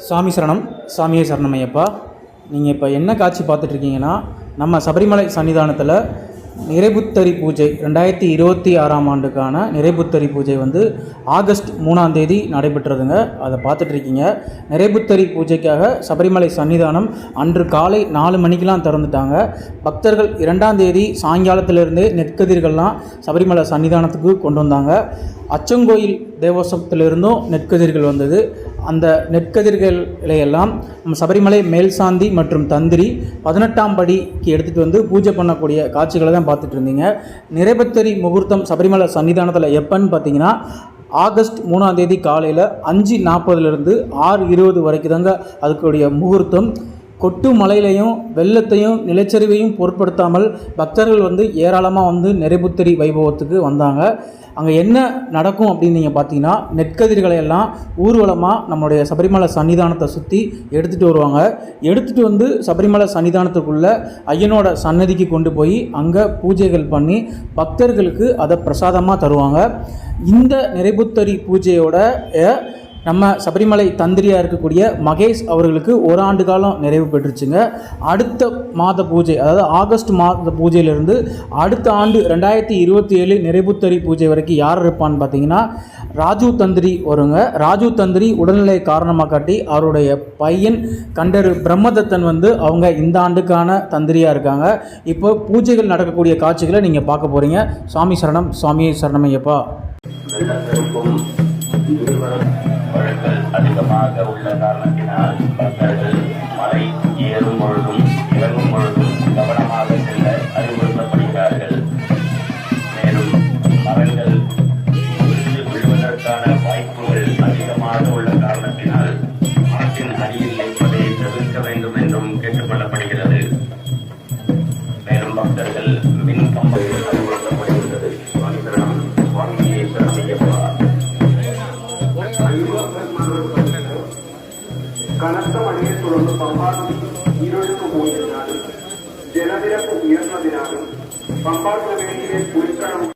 சாமி சரணம். சாமியே சரணமையப்பா. நீங்கள் இப்போ என்ன காட்சி பார்த்துட்ருக்கீங்கன்னா, நம்ம சபரிமலை சன்னிதானத்தில் நிறைபுத்தரி பூஜை 2026ஆம் ஆண்டுக்கான நிறைபுத்தரி பூஜை ஆகஸ்ட் 3ஆம் தேதி நடைபெற்றதுங்க. அதை பார்த்துட்ருக்கீங்க. நிறைபுத்தரி பூஜைக்காக சபரிமலை சன்னிதானம் அன்று காலை 4 மணிக்கெலாம் திறந்துட்டாங்க. பக்தர்கள் 2ஆம் தேதி சாயங்காலத்திலிருந்தே நெற்கதிர்கள்லாம் சபரிமலை சன்னிதானத்துக்கு கொண்டு வந்தாங்க. அச்சங்கோயில் தேவசத்திலிருந்தும் நெற்கதிர்கள் வந்தது. அந்த நெற்கதிர்களையெல்லாம் நம்ம சபரிமலை மேல்சாந்தி மற்றும் தந்திரி 18ஆம் படிக்கு எடுத்துகிட்டு பூஜை பண்ணக்கூடிய காட்சிகளை தான் பார்த்துட்டு இருந்தீங்க. நிறைபுத்தரி முகூர்த்தம் சபரிமலை சன்னிதானத்தில் எப்போன்னு பார்த்தீங்கன்னா, ஆகஸ்ட் 3ஆம் தேதி காலையில் 5:40 6:20 வரைக்கும் தாங்க அதுக்குடைய முகூர்த்தம். கொட்டு மலையிலையும் வெள்ளத்தையும் நிலச்சரிவையும் பொருட்படுத்தாமல் பக்தர்கள் ஏராளமாக நிறைபுத்தரி வைபவத்துக்கு வந்தாங்க. அங்கே என்ன நடக்கும் அப்படின்னு நீங்கள் பார்த்தீங்கன்னா, நெற்கதிர்களை எல்லாம் ஊர்வலமாக நம்மளுடைய சபரிமலை சன்னிதானத்தை சுற்றி எடுத்துகிட்டு வருவாங்க. எடுத்துகிட்டு சபரிமலை சன்னிதானத்துக்குள்ளே ஐயனோட சன்னதிக்கு கொண்டு போய் அங்கே பூஜைகள் பண்ணி பக்தர்களுக்கு அதை பிரசாதமாக தருவாங்க. இந்த நிறைபுத்தரி பூஜையோட நம்ம சபரிமலை தந்திரியாக இருக்கக்கூடிய மகேஷ் அவர்களுக்கு 1 ஆண்டு காலம் நிறைவு பெற்றுச்சுங்க. அடுத்த மாத பூஜை, அதாவது ஆகஸ்ட் மாத பூஜையிலிருந்து அடுத்த ஆண்டு 2027 நிறைபுத்தரி பூஜை வரைக்கும் யார் இருப்பான்னு பார்த்தீங்கன்னா, ராஜு தந்திரி வருங்க. ராஜு தந்திரி உடல்நிலை காரணமாக காட்டி அவருடைய பையன் கண்டரு பிரம்மதத்தன் அவங்க இந்த ஆண்டுக்கான தந்திரியாக இருக்காங்க. இப்போ பூஜைகள் நடக்கக்கூடிய காட்சிகளை நீங்கள் பார்க்க போகிறீங்க. சாமி சரணம். சாமியே சரணமையப்பா. வழங்கல் அதிகமாக உள்ள காரணத்தினால் பக்தர்கள் மலை ஏறும் பொழுதும் இறங்கும் பொழுதும் கவனமாக செல்ல அறிவுறுத்தப்படுகிறார்கள். மேலும் மரங்கள் விழுவதற்கான வாய்ப்புகள் அதிகமாக உள்ள காரணத்தினால் மரத்தின் அடியில் நிற்பதை தவிர்க்க வேண்டும் என்றும் கேட்டுக்கொள்ளப்படுகிறது. மேலும் பக்தர்கள் மின் கம்பங்கள் அறிவுறுத்தப்படுகிறது. சுவாமியே சரணமையப்பா. കനത്ത മഴയെ തുടർന്ന് പമ്പാടും നീരൊഴുക്ക് പോയതിനാലും ജലനിരപ്പ് ഉയർന്നതിനാലും പമ്പാ മേഖലയിലെ കുഴിക്കണം